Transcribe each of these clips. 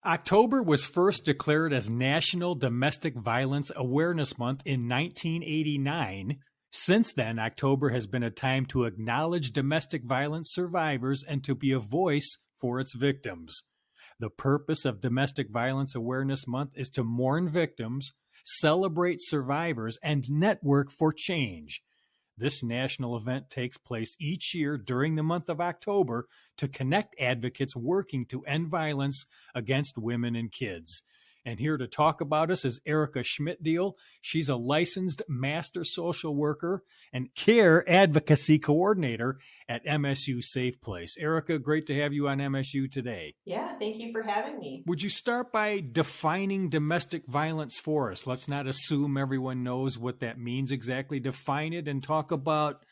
October was first declared as National Domestic Violence Awareness Month in 1989. Since then, October has been a time to acknowledge domestic violence survivors and to be a voice for its victims. The purpose of Domestic Violence Awareness Month is to mourn victims, celebrate survivors, and network for change. This national event takes place each year during the month of October to connect advocates working to end violence against women and kids. And here to talk about us is Erica Schmidtdeal. She's a licensed master social worker and care advocacy coordinator at MSU Safe Place. Erica, great to have you on MSU today. Yeah, thank you for having me. Would you start by defining domestic violence for us? Let's not assume everyone knows what that means exactly. Define it and talk about,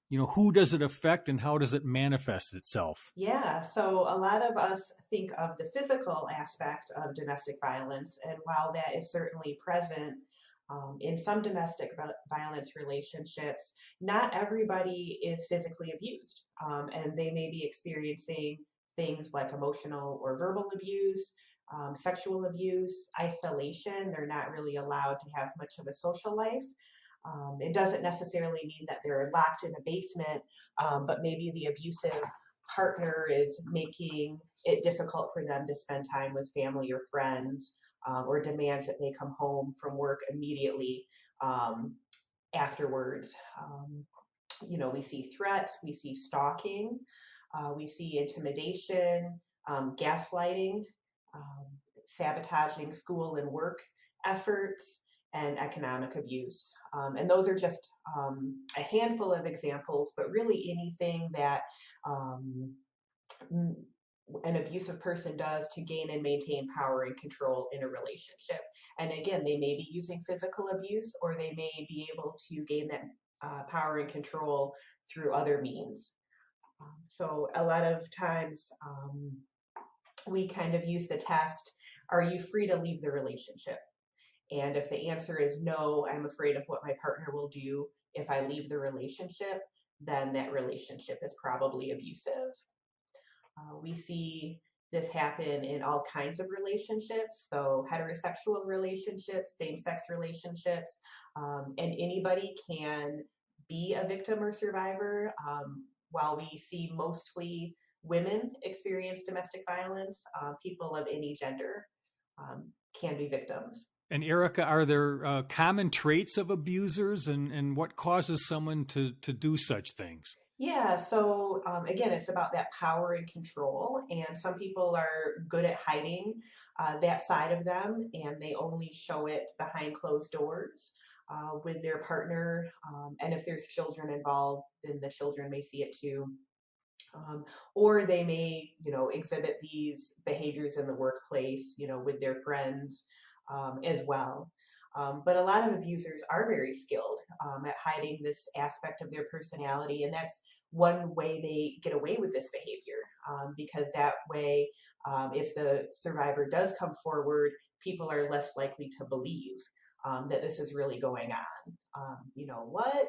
who does it affect and how does it manifest itself? Yeah, so a lot of us think of the physical aspect of domestic violence, and while that is certainly present in some domestic violence relationships, not everybody is physically abused, and they may be experiencing things like emotional or verbal abuse, sexual abuse, isolation. They're not really allowed to have much of a social life. It doesn't necessarily mean that they're locked in a basement, but maybe the abusive partner is making it difficult for them to spend time with family or friends, or demands that they come home from work immediately afterwards. We see threats, we see stalking, we see intimidation, gaslighting, sabotaging school and work efforts, and economic abuse. And those are just a handful of examples, but really anything that an abusive person does to gain and maintain power and control in a relationship. And again, they may be using physical abuse, or they may be able to gain that power and control through other means. So a lot of times we kind of use the test, are you free to leave the relationship? And if the answer is no, I'm afraid of what my partner will do if I leave the relationship, then that relationship is probably abusive. We see this happen in all kinds of relationships, so heterosexual relationships, same-sex relationships, and anybody can be a victim or survivor. While we see mostly women experience domestic violence, people of any gender can be victims. And Erica, are there common traits of abusers and what causes someone to do such things? Yeah, so again, it's about that power and control, and some people are good at hiding that side of them, and they only show it behind closed doors with their partner. And if there's children involved, then the children may see it too. Or they may, exhibit these behaviors in the workplace, with their friends as well. But a lot of abusers are very skilled at hiding this aspect of their personality, and that's one way they get away with this behavior. Because that way, if the survivor does come forward, people are less likely to believe that this is really going on. What?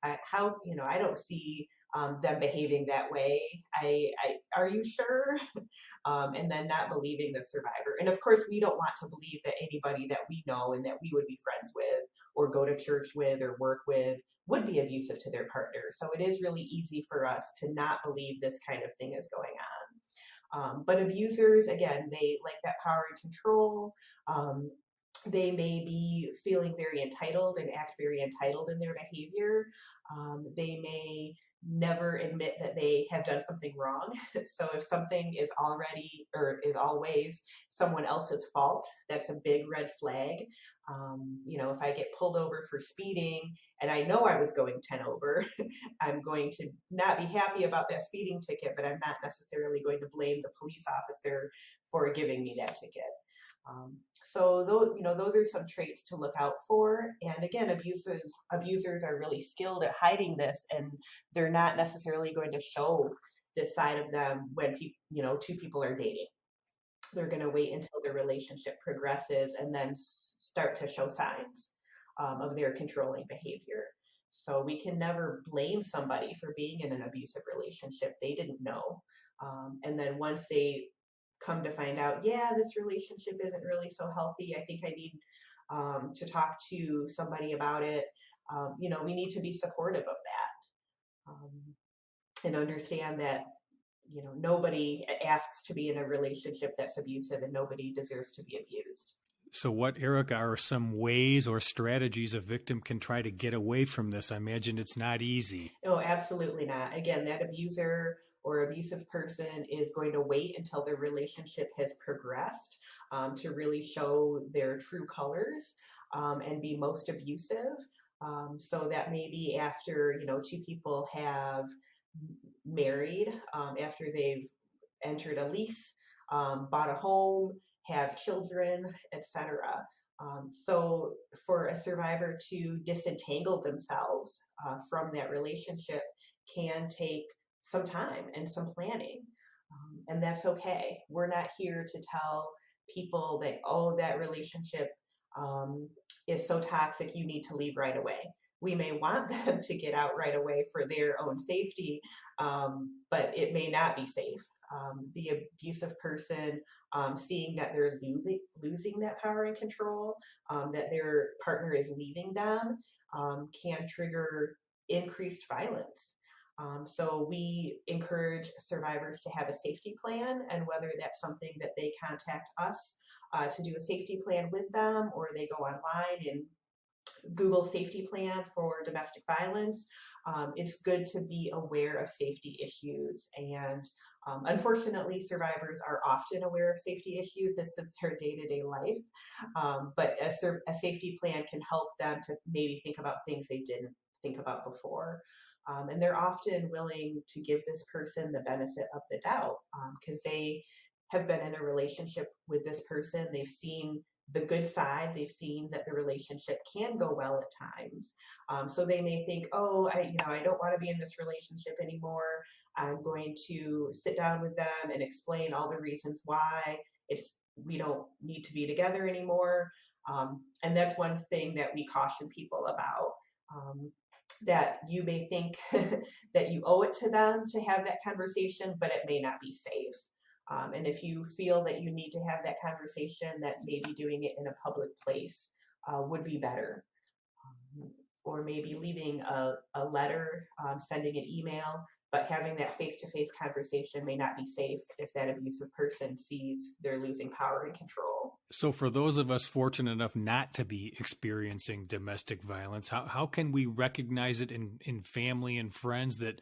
How? I don't see them behaving that way. Are you sure? And then not believing the survivor. And of course, we don't want to believe that anybody that we know and that we would be friends with, or go to church with, or work with, would be abusive to their partner. So it is really easy for us to not believe this kind of thing is going on. But abusers, again, they like that power and control. They may be feeling very entitled and act very entitled in their behavior. They may never admit that they have done something wrong. So if something is already or is always someone else's fault, that's a big red flag. If I get pulled over for speeding and I know I was going 10 over, I'm going to not be happy about that speeding ticket, but I'm not necessarily going to blame the police officer for giving me that ticket. So those are some traits to look out for. And again, abusers are really skilled at hiding this, and they're not necessarily going to show this side of them when two people are dating. They're going to wait until the relationship progresses and then start to show signs of their controlling behavior. So we can never blame somebody for being in an abusive relationship. They didn't know. And then once they come to find out, yeah, this relationship isn't really so healthy. I think I need to talk to somebody about it. We need to be supportive of that, and understand that nobody asks to be in a relationship that's abusive, and nobody deserves to be abused. So, what, Erica, are some ways or strategies a victim can try to get away from this? I imagine it's not easy. No, absolutely not. Again, that abuser or abusive person is going to wait until their relationship has progressed, to really show their true colors, and be most abusive. So that may be after, two people have married, after they've entered a lease, bought a home, have children, etc. So for a survivor to disentangle themselves from that relationship can take some time and some planning. And that's okay. We're not here to tell people that, oh, that relationship um, is so toxic, you need to leave right away. We may want them to get out right away for their own safety, but it may not be safe. The abusive person, seeing that they're losing that power and control, that their partner is leaving them, can trigger increased violence. So we encourage survivors to have a safety plan, and whether that's something that they contact us to do a safety plan with them, or they go online and Google safety plan for domestic violence. It's good to be aware of safety issues. And unfortunately, survivors are often aware of safety issues. This is their day-to-day life. But a safety plan can help them to maybe think about things they didn't think about before. And they're often willing to give this person the benefit of the doubt, because they have been in a relationship with this person. They've seen the good side. They've seen that the relationship can go well at times. So they may think, oh, I don't want to be in this relationship anymore. I'm going to sit down with them and explain all the reasons why we don't need to be together anymore. And that's one thing that we caution people about. That you may think that you owe it to them to have that conversation, but it may not be safe. And if you feel that you need to have that conversation, that maybe doing it in a public place would be better. Or maybe leaving a letter, sending an email, but having that face-to-face conversation may not be safe if that abusive person sees they're losing power and control. So for those of us fortunate enough not to be experiencing domestic violence, how can we recognize it in family and friends that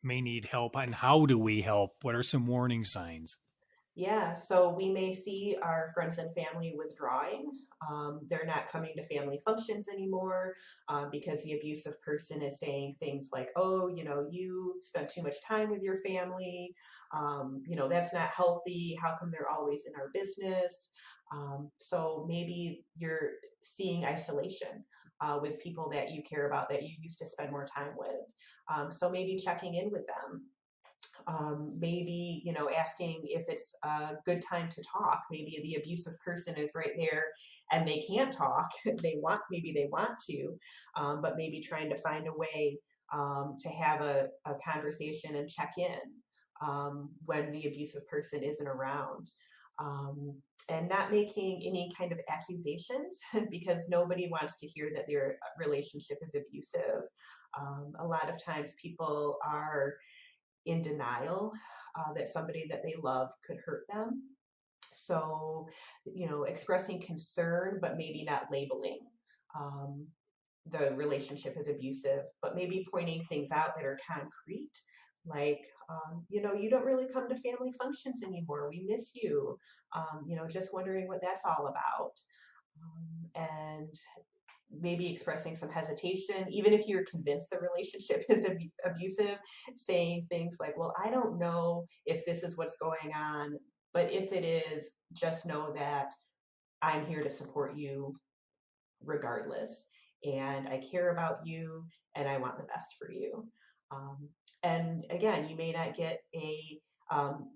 may need help, and how do we help? What are some warning signs? Yeah, so we may see our friends and family withdrawing. They're not coming to family functions anymore, because the abusive person is saying things like, oh, you spend too much time with your family. That's not healthy. How come they're always in our business? So maybe you're seeing isolation with people that you care about, that you used to spend more time with. So maybe checking in with them. Maybe asking if it's a good time to talk. Maybe the abusive person is right there and they can't talk. Maybe they want to, but maybe trying to find a way to have a conversation and check in when the abusive person isn't around. And not making any kind of accusations because nobody wants to hear that their relationship is abusive. A lot of times people are in denial that somebody that they love could hurt them. So, expressing concern, but maybe not labeling um, the relationship as abusive, but maybe pointing things out that are concrete. Like, you don't really come to family functions anymore. We miss you. Just wondering what that's all about. And maybe expressing some hesitation, even if you're convinced the relationship is abusive, saying things like, well, I don't know if this is what's going on, but if it is, just know that I'm here to support you regardless. And I care about you and I want the best for you. Um, and again, you may not get a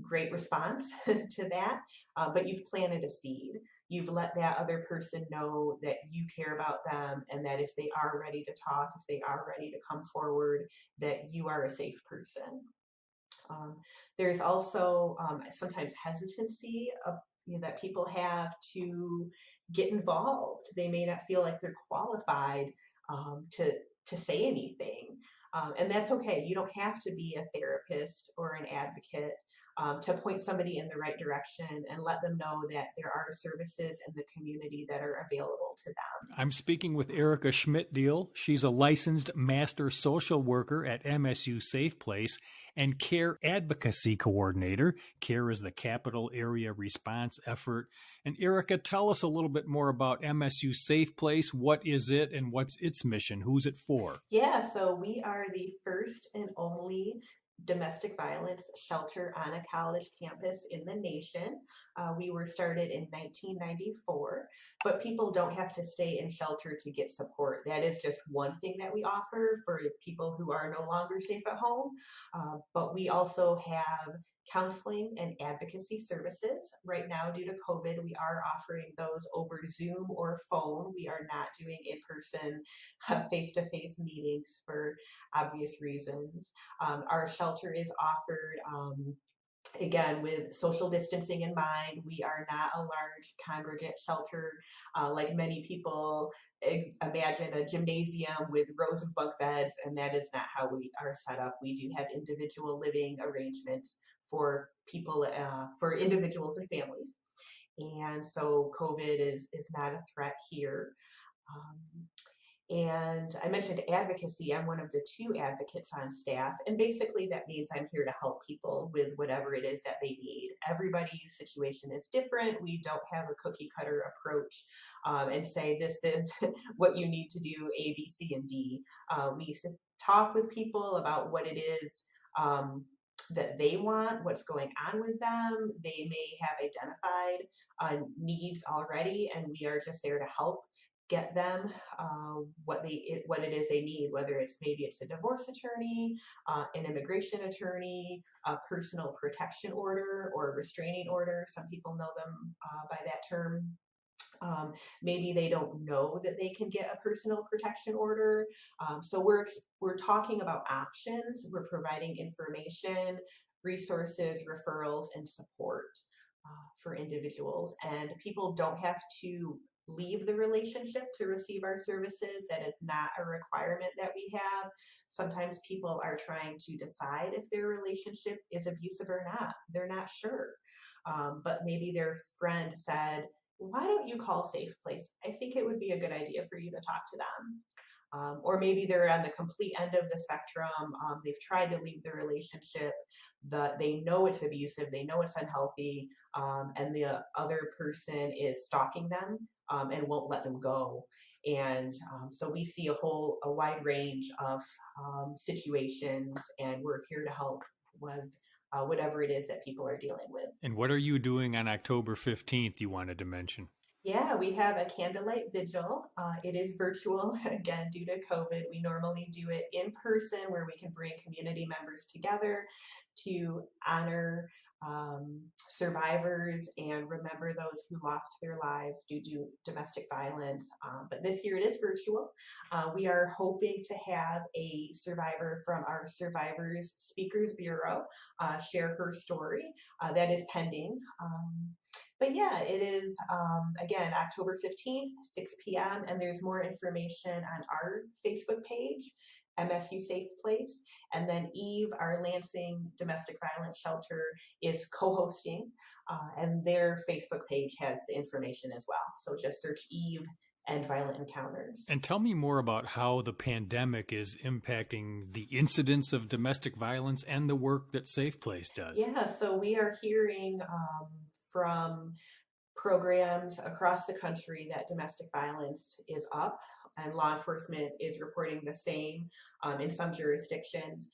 great response to that, but you've planted a seed. You've let that other person know that you care about them, and that if they are ready to talk, if they are ready to come forward, that you are a safe person. Um, there's also sometimes hesitancy that people have to get involved. They may not feel like they're qualified to say anything, and that's okay. You don't have to be a therapist or an advocate to point somebody in the right direction and let them know that there are services in the community that are available to them. I'm speaking with Erica Schmidt-Deal. She's a licensed master social worker at MSU Safe Place and Care Advocacy Coordinator. CARE is the Capital Area Response Effort. And Erica, tell us a little bit more about MSU Safe Place. What is it and what's its mission? Who's it for? Yeah, so we are the first and only domestic violence shelter on a college campus in the nation. We were started in 1994, but people don't have to stay in shelter to get support. That is just one thing that we offer for people who are no longer safe at home. But we also have counseling and advocacy services. Right now, due to COVID, we are offering those over Zoom or phone. We are not doing in-person face-to-face meetings for obvious reasons. Our shelter is offered again, with social distancing in mind. We are not a large congregate shelter like many people imagine a gymnasium with rows of bunk beds, and that is not how we are set up. We do have individual living arrangements for people, for individuals and families. And so COVID is not a threat here. Um, and I mentioned advocacy. I'm one of the two advocates on staff. And basically, that means I'm here to help people with whatever it is that they need. Everybody's situation is different. We don't have a cookie cutter approach and say, this is what you need to do A, B, C, and D. We talk with people about what it is. That they want, what's going on with them. They may have identified needs already, and we are just there to help get them what it is they need, whether it's a divorce attorney, an immigration attorney, a personal protection order, or a restraining order. Some people know them by that term. Maybe they don't know that they can get a personal protection order. So we're talking about options. We're providing information, resources, referrals, and support for individuals. And people don't have to leave the relationship to receive our services. That is not a requirement that we have. Sometimes people are trying to decide if their relationship is abusive or not. They're not sure. But maybe their friend said, why don't you call Safe Place? I think it would be a good idea for you to talk to them. Or maybe they're on the complete end of the spectrum. They've tried to leave the relationship. They know it's abusive. They know it's unhealthy. And the other person is stalking them and won't let them go. And so we see a wide range of situations, and we're here to help with whatever it is that people are dealing with. And what are you doing on October 15th you wanted to mention? Yeah, we have a candlelight vigil. It is virtual, again, due to COVID. We normally do it in person where we can bring community members together to honor survivors and remember those who lost their lives due to domestic violence. But this year it is virtual. We are hoping to have a survivor from our Survivors Speakers Bureau share her story. That is pending. But yeah, it is, again, October 15th, 6 p.m., and there's more information on our Facebook page, MSU Safe Place. And then Eve, our Lansing Domestic Violence Shelter, is co-hosting, and their Facebook page has the information as well. So just search Eve and Violent Encounters. And tell me more about how the pandemic is impacting the incidence of domestic violence and the work that Safe Place does. Yeah, so we are hearing from programs across the country that domestic violence is up, and law enforcement is reporting the same in some jurisdictions.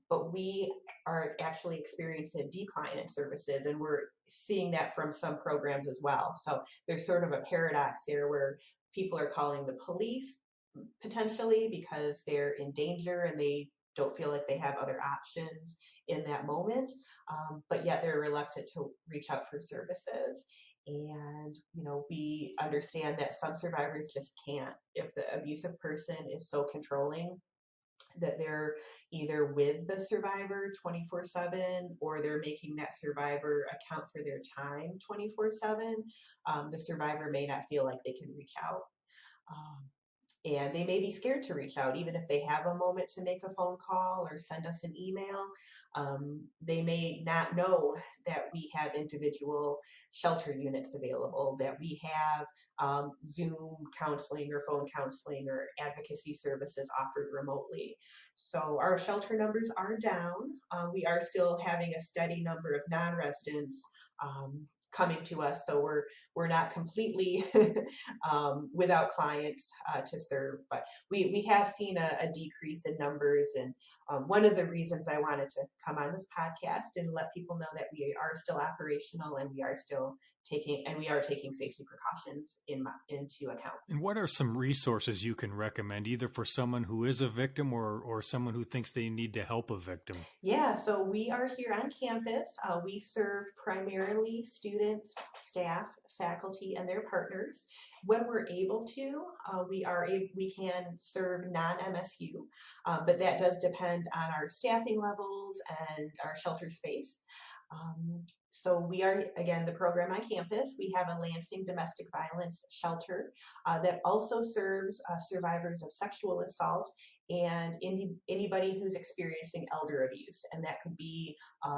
But we are actually experiencing a decline in services, and we're seeing that from some programs as well. So there's sort of a paradox there where people are calling the police potentially because they're in danger and they don't feel like they have other options in that moment, but yet they're reluctant to reach out for services. And, we understand that some survivors just can't. If the abusive person is so controlling, that they're either with the survivor 24/7 or they're making that survivor account for their time 24/7. The survivor may not feel like they can reach out. Um, and they may be scared to reach out, even if they have a moment to make a phone call or send us an email. They may not know that we have individual shelter units available, that we have Zoom counseling or phone counseling or advocacy services offered remotely. So our shelter numbers are down. We are still having a steady number of non-residents coming to us, so we're not completely without clients to serve, but we have seen a decrease in numbers. And one of the reasons I wanted to come on this podcast and let people know that we are still operational and we are taking safety precautions into account. And what are some resources you can recommend, either for someone who is a victim or someone who thinks they need to help a victim? Yeah, so we are here on campus. We serve primarily students, staff, faculty, and their partners. When we're able to, we can serve non-MSU, but that does depend on our staffing levels and our shelter space. So we are, again, the program on campus. We have a Lansing domestic violence shelter that also serves survivors of sexual assault and anybody who's experiencing elder abuse. And that could be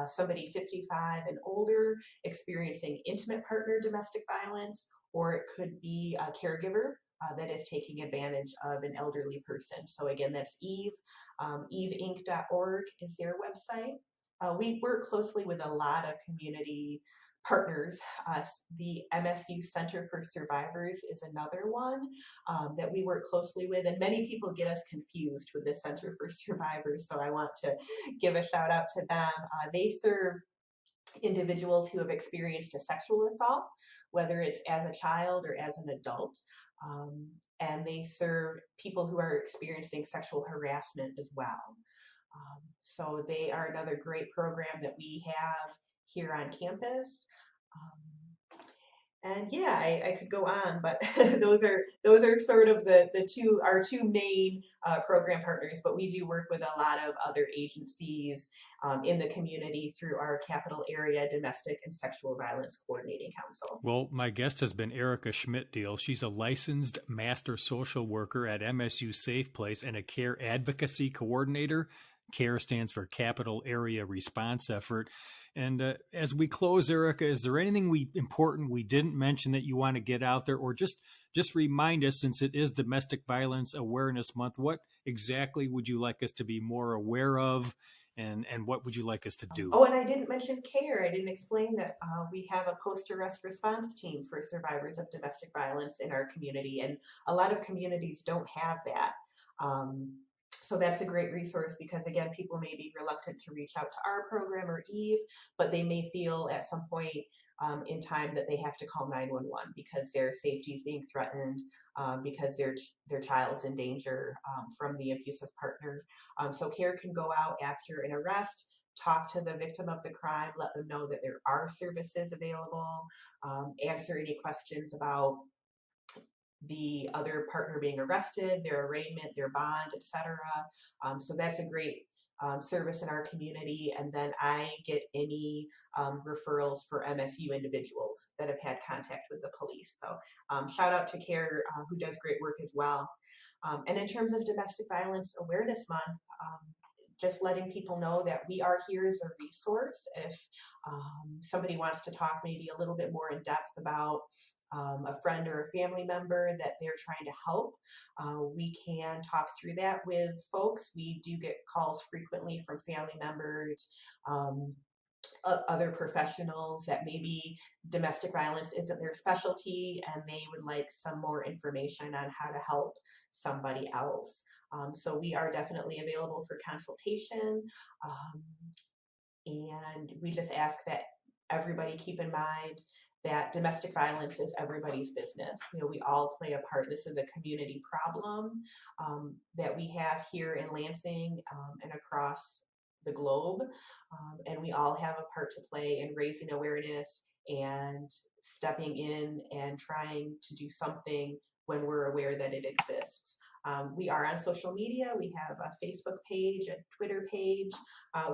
somebody 55 and older experiencing intimate partner domestic violence, or it could be a caregiver that is taking advantage of an elderly person. So again, that's Eve, eveinc.org is their website. We work closely with a lot of community partners. The MSU Center for Survivors is another one that we work closely with, and many people get us confused with the Center for Survivors, so I want to give a shout out to them. They serve individuals who have experienced a sexual assault, whether it's as a child or as an adult. And they serve people who are experiencing sexual harassment as well. So they are another great program that we have here on campus. And yeah, I could go on, but those are sort of our two main program partners. But we do work with a lot of other agencies in the community through our Capital Area Domestic and Sexual Violence Coordinating Council. Well, my guest has been Erica Schmidt-Deal. She's a licensed master social worker at MSU Safe Place and a care advocacy coordinator. CARE stands for Capital Area Response Effort. And as we close, Erica, is there anything important we didn't mention that you want to get out there, or just remind us, since it is Domestic Violence Awareness Month, what exactly would you like us to be more aware of, and what would you like us to do? Oh, and I didn't mention CARE. I didn't explain that we have a post-arrest response team for survivors of domestic violence in our community, and a lot of communities don't have that. So that's a great resource because, again, people may be reluctant to reach out to our program or Eve, but they may feel at some point in time that they have to call 911 because their safety is being threatened, because their child's in danger from the abusive partner. So CARE can go out after an arrest, talk to the victim of the crime, let them know that there are services available, answer any questions about the other partner being arrested, their arraignment, their bond, etc. So that's a great service in our community. And then I get any referrals for MSU individuals that have had contact with the police. So shout out to CARE, who does great work as well. And in terms of Domestic Violence Awareness Month, just letting people know that we are here as a resource. If somebody wants to talk maybe a little bit more in depth about a friend or a family member that they're trying to help, we can talk through that with folks. We do get calls frequently from family members, other professionals that maybe domestic violence isn't their specialty and they would like some more information on how to help somebody else. So we are definitely available for consultation, and we just ask that everybody keep in mind that domestic violence is everybody's business. You know, we all play a part. This is a community problem that we have here in Lansing and across the globe. And we all have a part to play in raising awareness and stepping in and trying to do something when we're aware that it exists. We are on social media. We have a Facebook page, a Twitter page.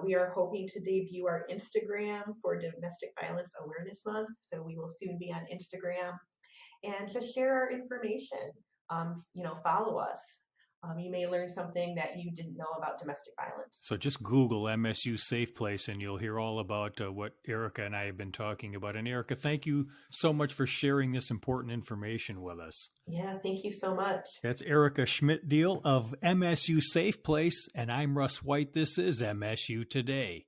We are hoping to debut our Instagram for Domestic Violence Awareness Month. So we will soon be on Instagram and just share our information. Follow us. You may learn something that you didn't know about domestic violence. So just Google MSU Safe Place and you'll hear all about what Erica and I have been talking about. And Erica, thank you so much for sharing this important information with us. Yeah, thank you so much. That's Erica Schmidt-Deal of MSU Safe Place, and I'm Russ White. This is MSU Today.